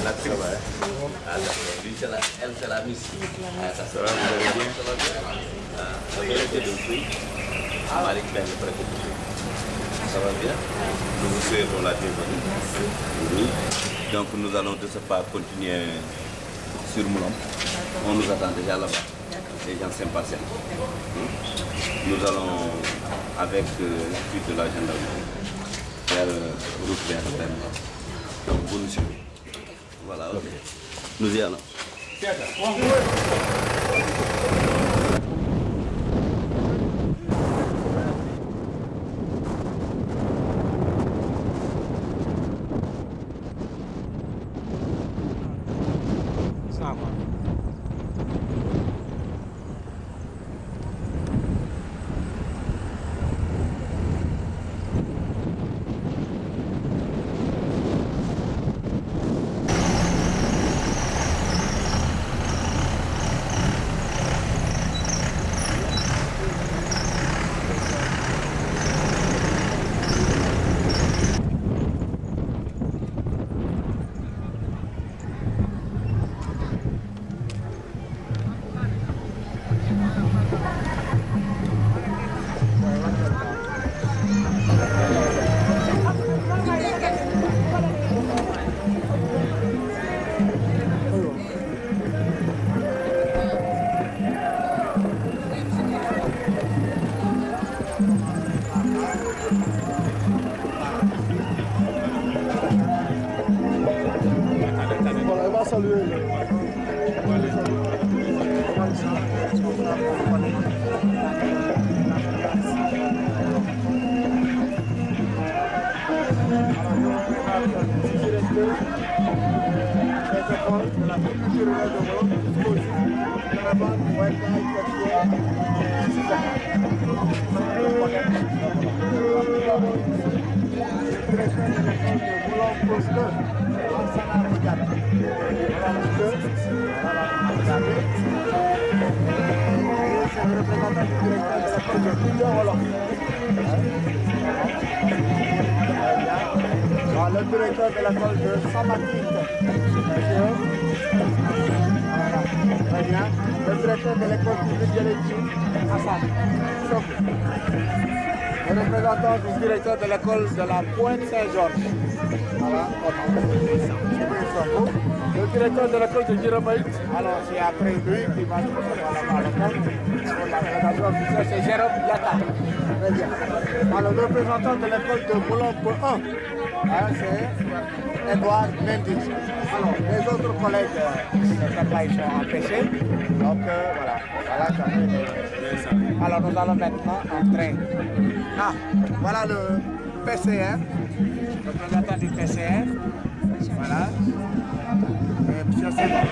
La tribu. Lui, elle, c'est la Miss. Ça sera bien. La vérité de fruits. Malik Ben, le préfet de fruits. Ça va bien? Nous vous souhaitons la bienvenue. Oui. Donc nous allons de ce pas continuer sur Moulam. On nous attend déjà là-bas. Les gens s'impatientent. Nous allons, avec l'appui de la gendarmerie, faire route vers Bernard. Donc vous nous suivez. Voilà, ok. Nous y allons. Le directeur de l'école de Saint-Mathilde. Très bien. Le directeur de l'école publique de l'étude, Hassan. Le représentant du directeur de l'école de la Pointe-Saint-Georges. Voilà. Le directeur de l'école de Jérôme. Alors, c'est après lui qui va se recevoir la délégation officielle, c'est Jérôme Yata. Très bien. Alors, le représentant de l'école de Moulombe 1. C'est Edouard Mendy. Alors, les autres collègues ils sont empêchés. Donc, voilà. Alors, nous allons maintenant entrer. Ah, voilà le PCR, le représentant du PCR. Voilà. Et monsieur Séban.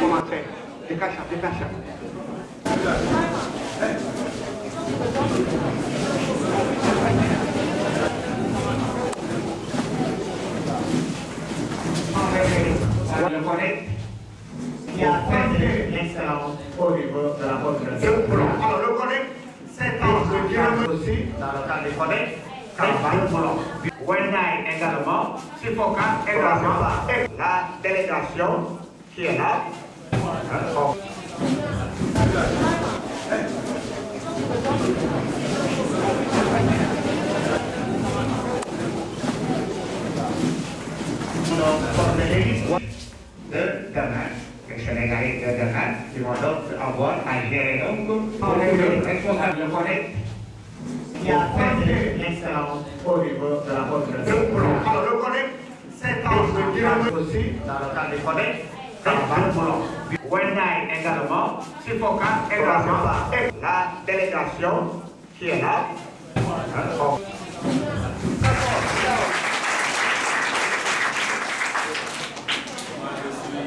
commencer. Décache, décache. Le collègue qui a fait l'excellence au niveau de la population. Alors le collègue, c'est aussi dans le cadre des collègues, Caravane Boulon. Wendaï également, Sifoka également, et la délégation qui est là. De demain, les Sénégalais de demain, qui vont donc avoir à gérer donc le responsable de collègue qui a fait l'excellence au niveau de la population. Alors le collègue, c'est aussi dans le cadre des collègues, Caravane Boulon. Wendaï également, Sifoka également, et la délégation qui est là.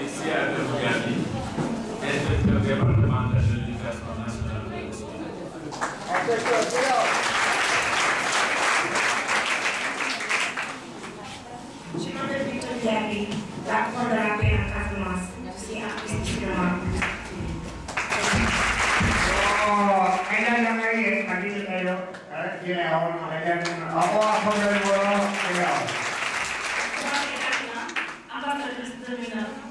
Ici à Bougani, inspecteur départemental de l'éducation nationale. Je m'appelle Victor Diaby, la Cour de la paix en Casamance. Je suis artiste de l'art. Ambassadrice de l'UNESCO.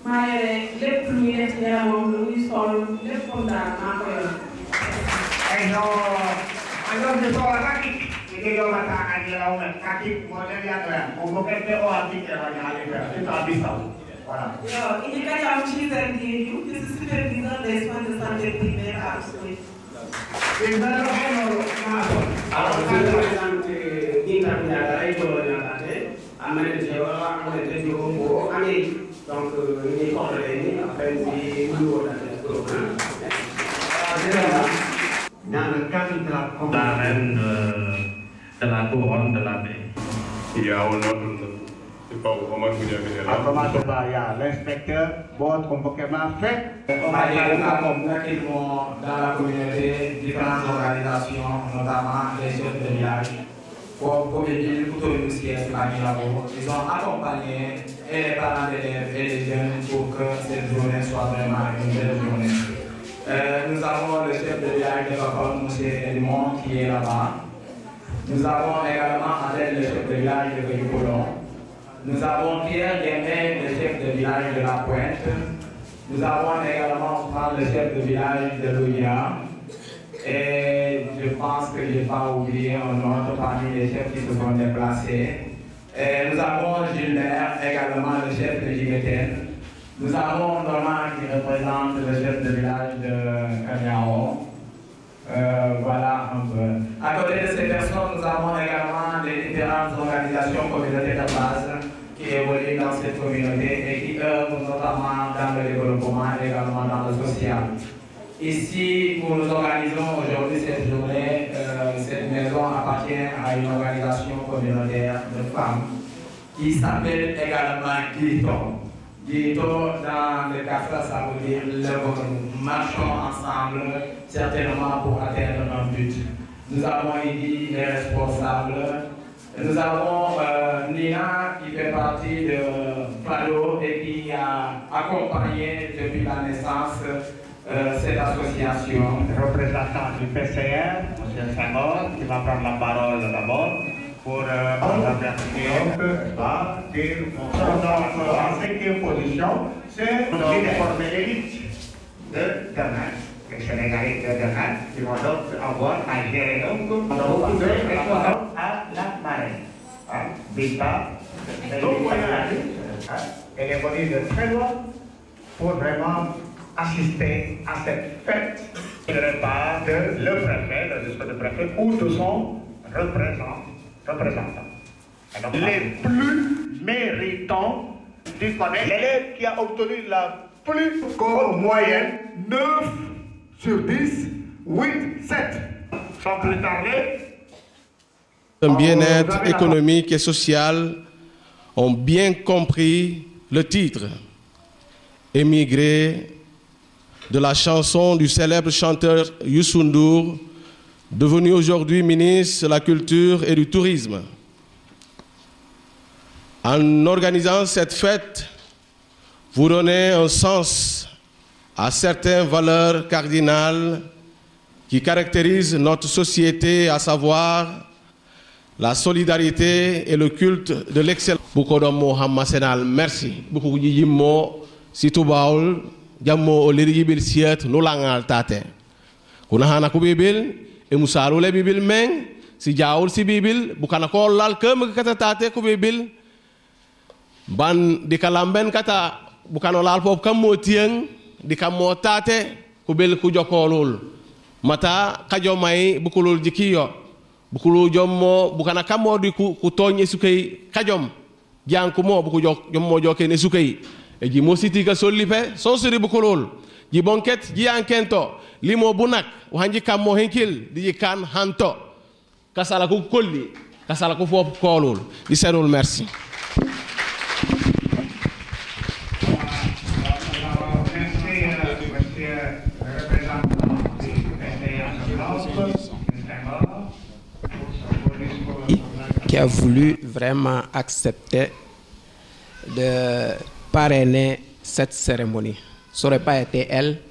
maa yore lépp lu ñuy def ci yaramam lu muy sol lépp comme daal maa ko yore. Il est Kadiam Chizer Diédiou, qui est superviseur des soins de santé primaire à Oussouye. Alors, je vais présenter Inter donc, nous sommes coordonnés après Dans le cadre de la La reine de la couronne de la paix. Il y a un autre, c'est pas au moment où il y avait là. comment il y a l'inspecteur, votre convoquement fait. On va dire tranquillement dans la communauté, différentes organisations, notamment les chefs de village, pour aider les couteaux de ils ont accompagné et les parents d'élèves et les jeunes pour que cette journée soit vraiment une belle journée. Nous avons le chef de village de Bacon, M. Edmond, qui est là-bas. Nous avons également avec le chef de village de Ripollon. Nous avons Pierre Guémet, le chef de village de La Pointe. Nous avons également le chef de village de Louia. Et je pense que je n'ai pas oublié un autre parmi les chefs qui se sont déplacés. Et nous avons Gilbert, également le chef de Jimeten. Nous avons Norman qui représente le chef de village de Kanyao. Voilà un peu. À côté de ces personnes, nous avons également les différentes organisations communautaires de base qui évoluent dans cette communauté et qui œuvrent notamment dans le développement et également dans le social. Ici, où nous organisons aujourd'hui cette journée, cette maison appartient à une organisation communautaire de femmes qui s'appelle également Guito. Guito, dans le Kafra, ça veut dire le marchons ensemble, certainement pour atteindre un but. Nous avons ici les responsables. Nous avons Nina qui fait partie de Fado et qui a accompagné depuis la naissance cette association. Représentant du PCR, M. Senghor, qui va prendre la parole d'abord pour avertir en cinquième position, c'est d'informer l'élite de demain, les Sénégalais de demain, qui vont donc avoir à gérer donc à la marraine. Bita, elle est venue de très loin pour vraiment assister à cette fête de repas de le préfet, le district de préfet ou de son représentant. Alors, les plus méritants du collège, l'élève qui a obtenu la plus moyenne, 9 sur 10, 8, 7. sans plus tarder, un bien-être économique et social ont bien compris le titre émigré de la chanson du célèbre chanteur Youssou Ndour, devenu aujourd'hui ministre de la Culture et du Tourisme. En organisant cette fête, vous donnez un sens à certaines valeurs cardinales qui caractérisent notre société, à savoir la solidarité et le culte de l'excellence. Beaucoup de Mohamed Senal, merci. Beaucoup de Jimmo, si tout baul, Jammo Oliribil Siet, nous langal tate. Kunahana ku Bibil, et Moussalou le Bibil Meng, si Jaoul si Bibil, Bukanako lal kem kata tate ku Bibil, ban di Kalamben kata, Bukano lal pop kam motieng, di kamo tate, ku Bil ku Jokolul. Mata kajomai bukulul jikiyo. Bukulu jommo bukana kamo di ku tonye sukei kajom janku mo buku jommo joke ne sukei e ji mo siti ka solipe so suri bukulul ji bonket ji ankento limo bunak wanji kamo henkil di kan hanto kasala ku kolli kasala ku fop kolul di senul merci. Qui a voulu vraiment accepter de parrainer cette cérémonie. Ça n'aurait pas été elle,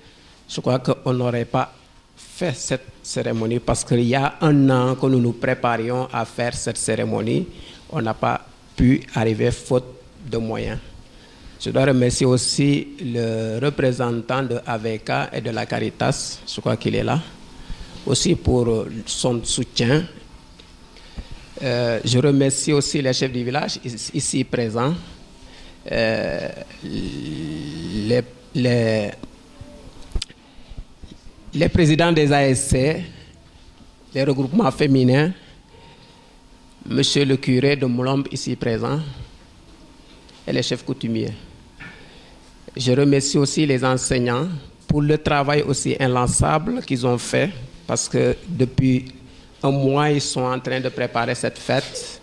je crois qu'on n'aurait pas fait cette cérémonie parce qu'il y a un an que nous nous préparions à faire cette cérémonie. On n'a pas pu arriver faute de moyens. Je dois remercier aussi le représentant de AVK et de la Caritas, je crois qu'il est là, aussi pour son soutien. Je remercie aussi les chefs du village ici présents, les présidents des ASC, les regroupements féminins, monsieur le curé de Moulombe ici présent et les chefs coutumiers. Je remercie aussi les enseignants pour le travail aussi inlassable qu'ils ont fait parce que depuis un mois, ils sont en train de préparer cette fête.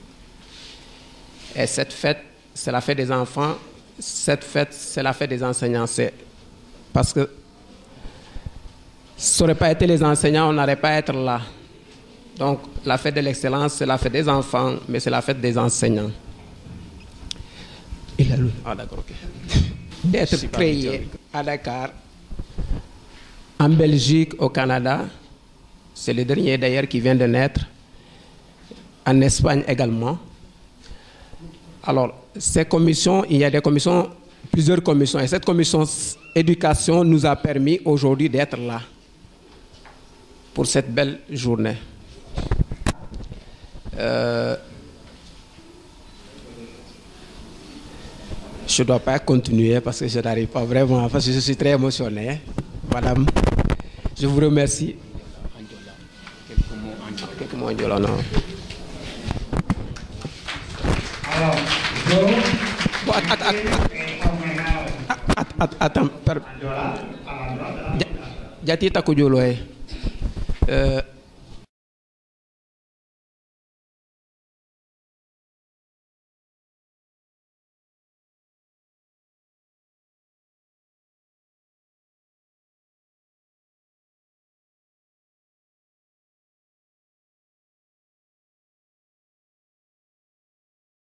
Et cette fête, c'est la fête des enfants. Cette fête, c'est la fête des enseignants. Parce que ça n'aurait pas été les enseignants, on n'aurait pas été là. Donc, la fête de l'excellence, c'est la fête des enfants, mais c'est la fête des enseignants. Ah, d'accord, ok. D'être créé à Dakar, en Belgique, au Canada. C'est le dernier d'ailleurs qui vient de naître, en Espagne également. Alors, ces commissions, il y a des commissions, plusieurs commissions, et cette commission éducation nous a permis aujourd'hui d'être là pour cette belle journée. Je ne dois pas continuer parce que je n'arrive pas vraiment, parce que je suis très émotionné. Madame, je vous remercie. Quelques mots en Diola, non. Alors, attends. Jati taku jolo